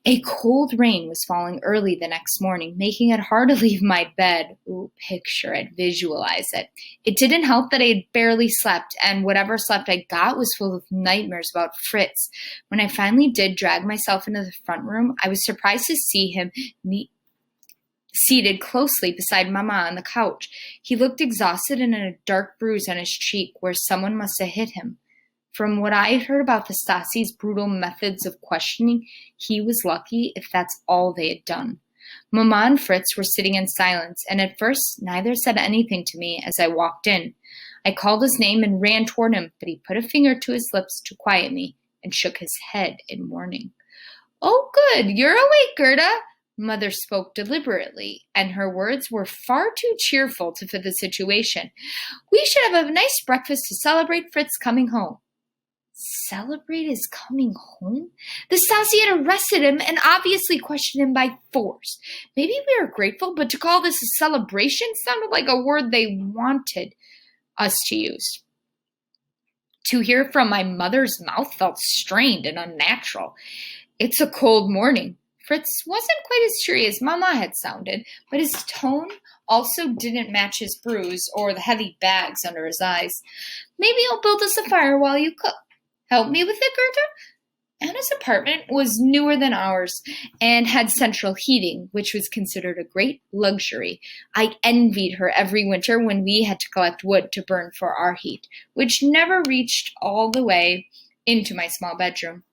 A cold rain was falling early the next morning, making it hard to leave my bed. Ooh, picture it, visualize it. It didn't help that I had barely slept, and whatever slept I got was full of nightmares about Fritz. When I finally did drag myself into the front room, I was surprised to see him seated closely beside Mama on the couch. He looked exhausted and had a dark bruise on his cheek where someone must have hit him. From what I had heard about the Stasi's brutal methods of questioning, he was lucky if that's all they had done. Mama and Fritz were sitting in silence, and at first neither said anything to me as I walked in. I called his name and ran toward him, but he put a finger to his lips to quiet me and shook his head in warning. "Oh, good, you're awake, Gerda." Mother spoke deliberately, and her words were far too cheerful to fit the situation. "We should have a nice breakfast to celebrate Fritz coming home." Celebrate his coming home? The Stasi had arrested him and obviously questioned him by force. Maybe we were grateful, but to call this a celebration sounded like a word they wanted us to use. To hear it from my mother's mouth felt strained and unnatural. "It's a cold morning." Fritz wasn't quite as cheery as Mama had sounded, but his tone also didn't match his bruise or the heavy bags under his eyes. "Maybe you'll build us a fire while you cook. Help me with it, Gerda?" Anna's apartment was newer than ours and had central heating, which was considered a great luxury. I envied her every winter when we had to collect wood to burn for our heat, which never reached all the way into my small bedroom.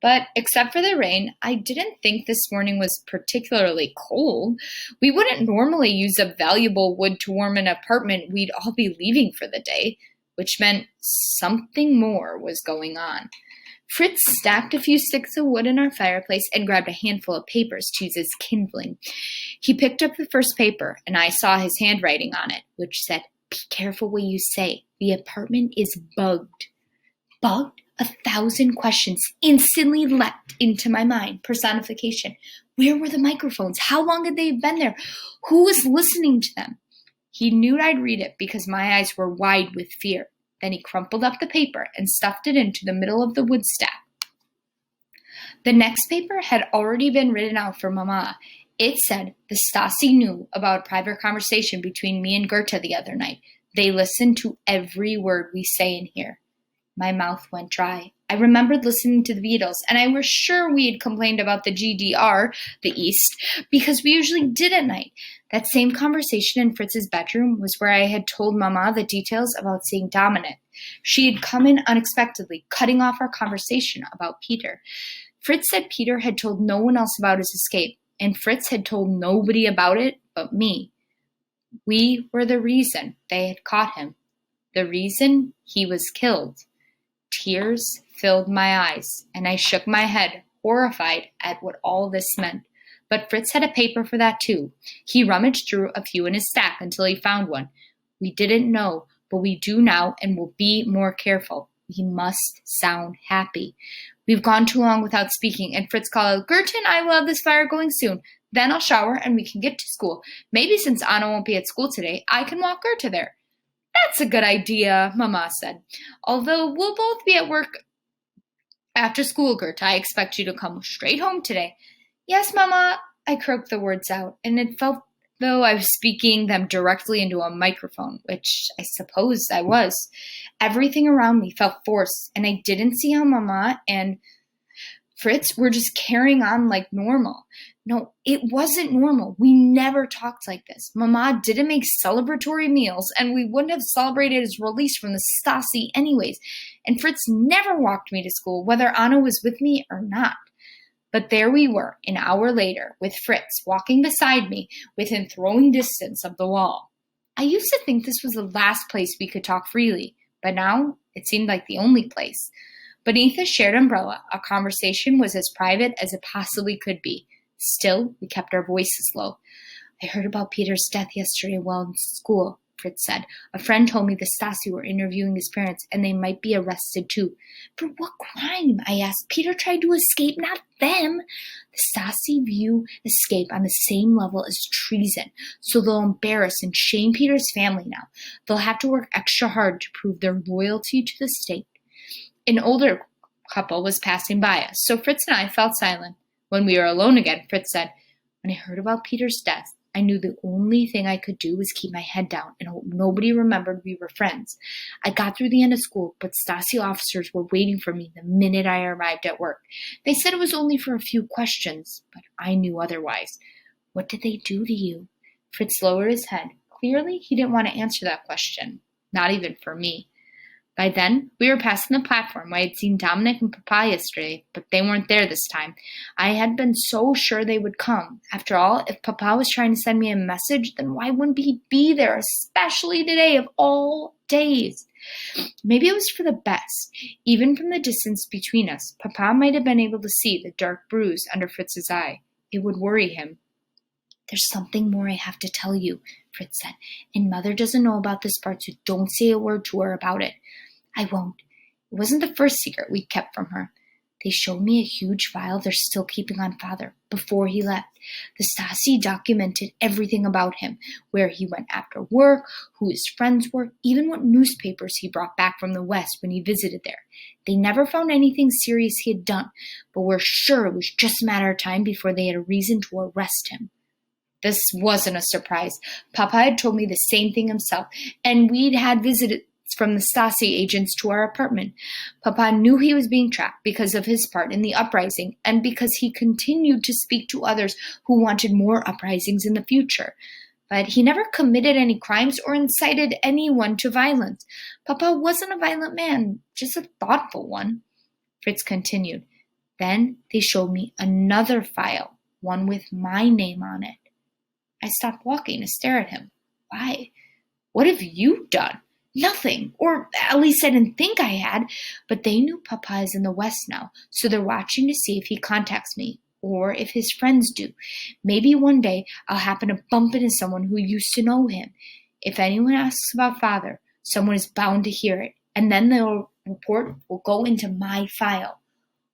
But except for the rain, I didn't think this morning was particularly cold. We wouldn't normally use up valuable wood to warm an apartment we'd all be leaving for the day, which meant something more was going on. Fritz stacked a few sticks of wood in our fireplace and grabbed a handful of papers to use as kindling. He picked up the first paper, and I saw his handwriting on it, which said, "Be careful what you say. The apartment is bugged." Bugged? 1,000 questions instantly leapt into my mind. Personification. Where were the microphones? How long had they been there? Who was listening to them? He knew I'd read it because my eyes were wide with fear. Then he crumpled up the paper and stuffed it into the middle of the wood stack. The next paper had already been written out for Mama. It said the Stasi knew about a private conversation between me and Goethe the other night. They listened to every word we say in here. My mouth went dry. I remembered listening to the Beatles, and I was sure we had complained about the GDR, the East, because we usually did at night. That same conversation in Fritz's bedroom was where I had told Mama the details about seeing Dominic. She had come in unexpectedly, cutting off our conversation about Peter. Fritz said Peter had told no one else about his escape, and Fritz had told nobody about it but me. We were the reason they had caught him, the reason he was killed. Tears filled my eyes, and I shook my head, horrified at what all this meant. But Fritz had a paper for that too. He rummaged through a few in his stack until he found one. "We didn't know, but we do now and will be more careful. We must sound happy. We've gone too long without speaking," and Fritz called out, "Gerda and I will have this fire going soon. Then I'll shower and we can get to school. Maybe since Anna won't be at school today, I can walk Gerda there." "That's a good idea," Mama said. "Although we'll both be at work after school, Gerda, I expect you to come straight home today." "Yes, Mama," I croaked the words out, and it felt though I was speaking them directly into a microphone, which I suppose I was. Everything around me felt forced, and I didn't see how Mama and Fritz were just carrying on like normal. No, it wasn't normal. We never talked like this. Mama didn't make celebratory meals, and we wouldn't have celebrated his release from the Stasi anyways. And Fritz never walked me to school, whether Anna was with me or not. But there we were, an hour later, with Fritz walking beside me within throwing distance of the wall. I used to think this was the last place we could talk freely, but now it seemed like the only place. Beneath a shared umbrella, our conversation was as private as it possibly could be. Still, we kept our voices low. "I heard about Peter's death yesterday while in school," Fritz said. "A friend told me the Stasi were interviewing his parents, and they might be arrested too." "For what crime?" I asked. "Peter tried to escape, not them." "The Stasi view escape on the same level as treason, so they'll embarrass and shame Peter's family now. They'll have to work extra hard to prove their loyalty to the state." An older couple was passing by us, so Fritz and I felt silent. When we were alone again, Fritz said, "When I heard about Peter's death, I knew the only thing I could do was keep my head down and hope nobody remembered we were friends. I got through the end of school, but Stasi officers were waiting for me the minute I arrived at work. They said it was only for a few questions, but I knew otherwise." "What did they do to you?" Fritz lowered his head. Clearly, he didn't want to answer that question, not even for me. By then, we were passing the platform where I had seen Dominic and Papa yesterday, but they weren't there this time. I had been so sure they would come. After all, if Papa was trying to send me a message, then why wouldn't he be there, especially today of all days? Maybe it was for the best. Even from the distance between us, Papa might have been able to see the dark bruise under Fritz's eye. It would worry him. "There's something more I have to tell you," Fritz said, "and Mother doesn't know about this part, so don't say a word to her about it." "I won't. It wasn't the first secret we kept from her. They showed me a huge file they're still keeping on Father before he left. The Stasi documented everything about him, where he went after work, who his friends were, even what newspapers he brought back from the West when he visited there. They never found anything serious he had done, but we're sure it was just a matter of time before they had a reason to arrest him." This wasn't a surprise. Papa had told me the same thing himself, and we'd had visits from the Stasi agents to our apartment. Papa knew he was being tracked because of his part in the uprising and because he continued to speak to others who wanted more uprisings in the future. But he never committed any crimes or incited anyone to violence. Papa wasn't a violent man, just a thoughtful one. Fritz continued. Then they showed me another file, one with my name on it. I stopped walking to stare at him. "Why? What have you done?" "Nothing, or at least I didn't think I had, but they knew Papa is in the West now, so they're watching to see if he contacts me, or if his friends do. Maybe one day I'll happen to bump into someone who used to know him. If anyone asks about Father, someone is bound to hear it, and then the report will go into my file."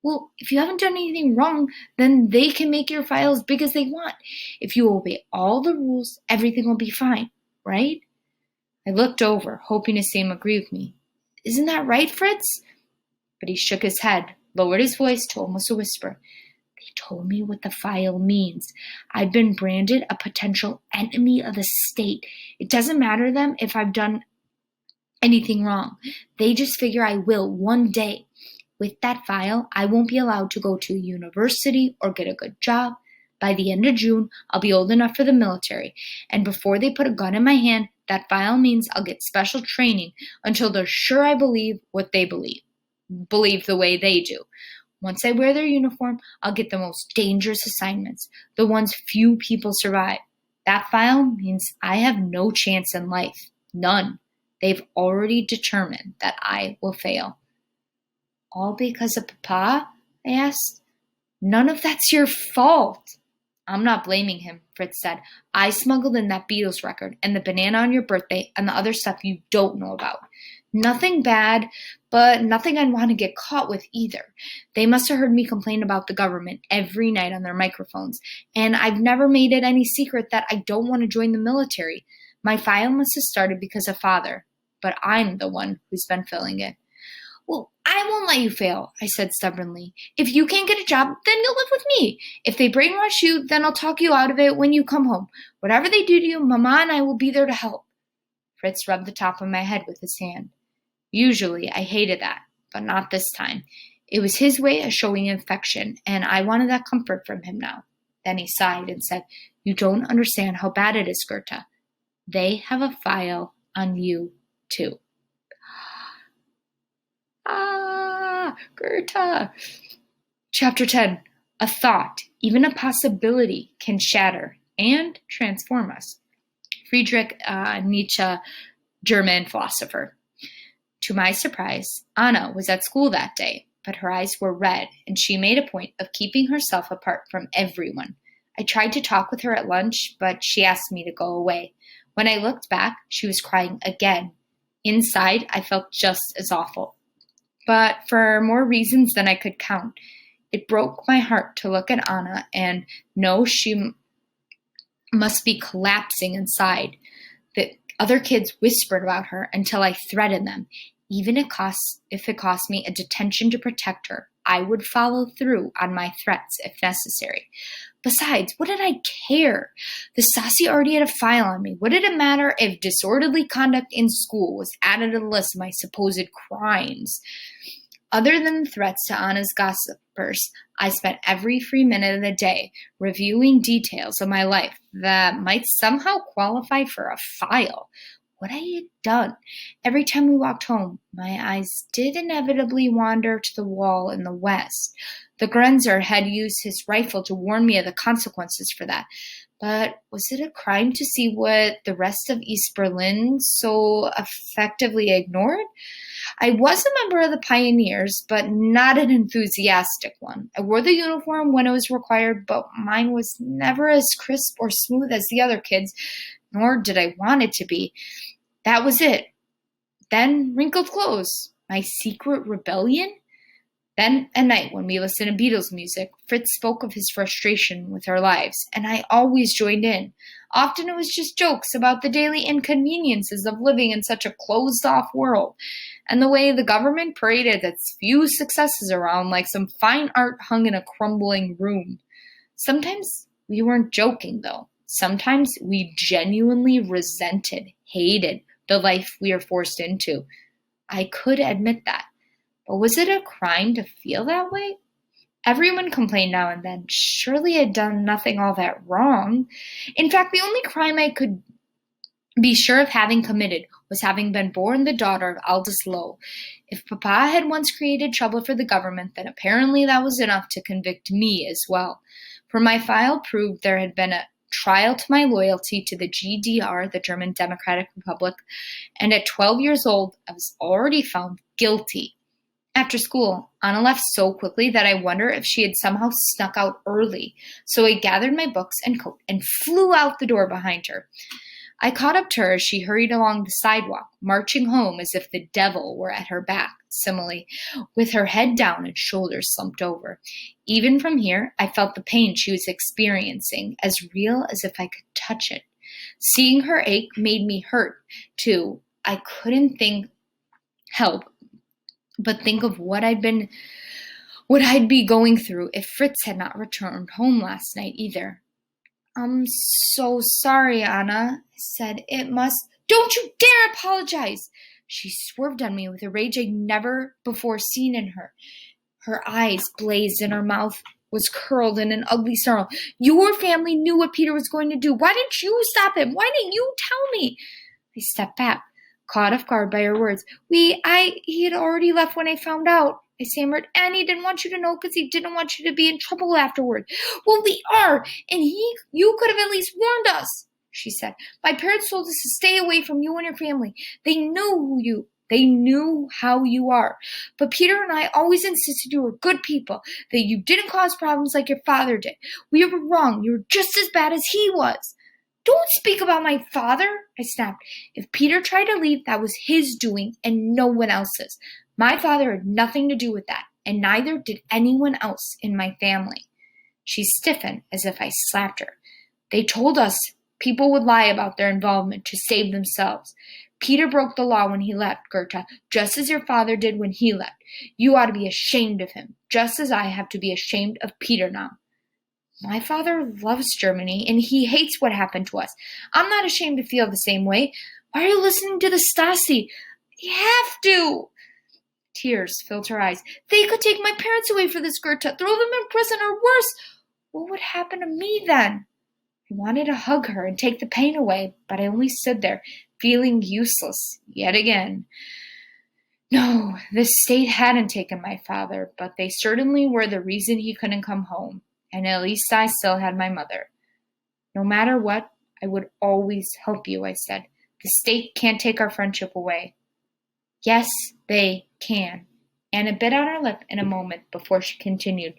"Well, if you haven't done anything wrong, then they can make your file as big as they want. If you obey all the rules, everything will be fine, right?" I looked over, hoping to see him agree with me. "Isn't that right, Fritz?" But he shook his head, lowered his voice to almost a whisper. "They told me what the file means. I've been branded a potential enemy of the state. It doesn't matter to them if I've done anything wrong. They just figure I will one day. With that file, I won't be allowed to go to a university or get a good job. By the end of June, I'll be old enough for the military, and before they put a gun in my hand, that file means I'll get special training until they're sure I believe what they believe the way they do. Once I wear their uniform, I'll get the most dangerous assignments, the ones few people survive. That file means I have no chance in life. None. They've already determined that I will fail." "All because of Papa?" I asked. "None of that's your fault." "I'm not blaming him," Fritz said. "I smuggled in that Beatles record and the banana on your birthday and the other stuff you don't know about. Nothing bad, but nothing I'd want to get caught with either. They must have heard me complain about the government every night on their microphones, and I've never made it any secret that I don't want to join the military. My file must have started because of Father, but I'm the one who's been filling it." "Well, I won't let you fail," I said stubbornly. "If you can't get a job, then you'll live with me. If they brainwash you, then I'll talk you out of it when you come home. Whatever they do to you, Mama and I will be there to help." Fritz rubbed the top of my head with his hand. Usually I hated that, but not this time. It was his way of showing affection, and I wanted that comfort from him now. Then he sighed and said, "You don't understand how bad it is, Goethe. They have a file on you, too." Goethe. Chapter 10. A thought, even a possibility, can shatter and transform us. Friedrich Nietzsche, German philosopher. To my surprise, Anna was at school that day, but her eyes were red, and she made a point of keeping herself apart from everyone. I tried to talk with her at lunch, but she asked me to go away. When I looked back, she was crying again. Inside, I felt just as awful, but for more reasons than I could count. It broke my heart to look at Anna and know she must be collapsing inside. The other kids whispered about her until I threatened them, even if it cost me a detention to protect her. I would follow through on my threats if necessary. Besides, what did I care? The Stasi already had a file on me. What did it matter if disorderly conduct in school was added to the list of my supposed crimes? Other than the threats to Anna's gossipers, I spent every free minute of the day reviewing details of my life that might somehow qualify for a file. What I had done. Every time we walked home, my eyes did inevitably wander to the wall in the west. The Grenzer had used his rifle to warn me of the consequences for that. But was it a crime to see what the rest of East Berlin so effectively ignored? I was a member of the Pioneers, but not an enthusiastic one. I wore the uniform when it was required, but mine was never as crisp or smooth as the other kids', nor did I want it to be. That was it. Then wrinkled clothes. My secret rebellion? Then, at night, when we listened to Beatles music, Fritz spoke of his frustration with our lives, and I always joined in. Often it was just jokes about the daily inconveniences of living in such a closed-off world, and the way the government paraded its few successes around like some fine art hung in a crumbling room. Sometimes we weren't joking, though. Sometimes we genuinely resented, hated the life we were forced into. I could admit that. But was it a crime to feel that way? Everyone complained now and then. Surely I'd done nothing all that wrong. In fact, the only crime I could be sure of having committed was having been born the daughter of Aldous Lowe. If Papa had once created trouble for the government, then apparently that was enough to convict me as well. For my file proved there had been a trial to my loyalty to the GDR, the German Democratic Republic, and at 12 years old, I was already found guilty. After school, Anna left so quickly that I wonder if she had somehow snuck out early, so I gathered my books and coat and flew out the door behind her. I caught up to her as she hurried along the sidewalk, marching home as if the devil were at her back, simile, with her head down and shoulders slumped over. Even from here, I felt the pain she was experiencing, as real as if I could touch it. Seeing her ache made me hurt, too. I couldn't help but think of what I'd be going through if Fritz had not returned home last night either. I'm so sorry, Anna, I said. Don't you dare apologize! She swerved on me with a rage I'd never before seen in her. Her eyes blazed and her mouth was curled in an ugly snarl. Your family knew what Peter was going to do. Why didn't you stop him? Why didn't you tell me? I stepped back, caught off guard by her words. He had already left when I found out, I stammered, and he didn't want you to know because he didn't want you to be in trouble afterward. Well, we are, and you could have at least warned us, she said. My parents told us to stay away from you and your family. They knew how you are. But Peter and I always insisted you were good people, that you didn't cause problems like your father did. We were wrong. You were just as bad as he was. Don't speak about my father, I snapped. If Peter tried to leave, that was his doing and no one else's. My father had nothing to do with that, and neither did anyone else in my family. She stiffened as if I slapped her. They told us people would lie about their involvement to save themselves. Peter broke the law when he left, Goethe, just as your father did when he left. You ought to be ashamed of him, just as I have to be ashamed of Peter now. My father loves Germany, and he hates what happened to us. I'm not ashamed to feel the same way. Why are you listening to the Stasi? You have to. Tears filled her eyes. They could take my parents away for this, Goethe, throw them in prison, or worse. What would happen to me then? I wanted to hug her and take the pain away, but I only stood there, feeling useless yet again. No, the state hadn't taken my father, but they certainly were the reason he couldn't come home. And at least I still had my mother. No matter what, I would always help you, I said. The state can't take our friendship away. Yes, they can. Anna bit on her lip in a moment before she continued.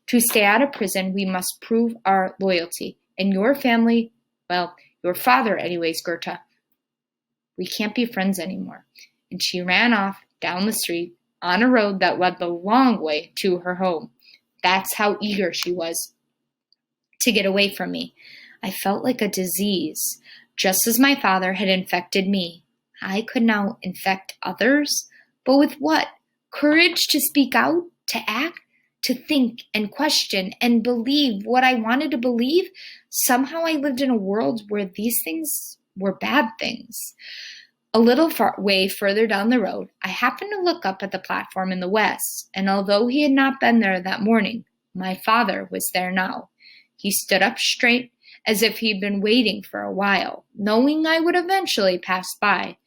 To stay out of prison, we must prove our loyalty. And your family, well, your father anyways, Goethe. We can't be friends anymore. And she ran off down the street on a road that led the long way to her home. That's how eager she was to get away from me. I felt like a disease. Just as my father had infected me, I could now infect others. But with what? Courage to speak out? to act, to think and question and believe what I wanted to believe, somehow I lived in a world where these things were bad things. A little way further down the road, I happened to look up at the platform in the west, and although he had not been there that morning, my father was there now. He stood up straight, as if he'd been waiting for a while, knowing I would eventually pass by.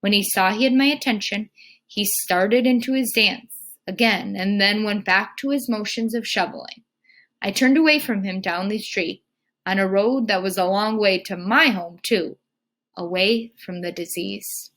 When he saw he had my attention, he started into his dance again and then went back to his motions of shoveling. I turned away from him down the street, on a road that was a long way to my home, too, away from the disease.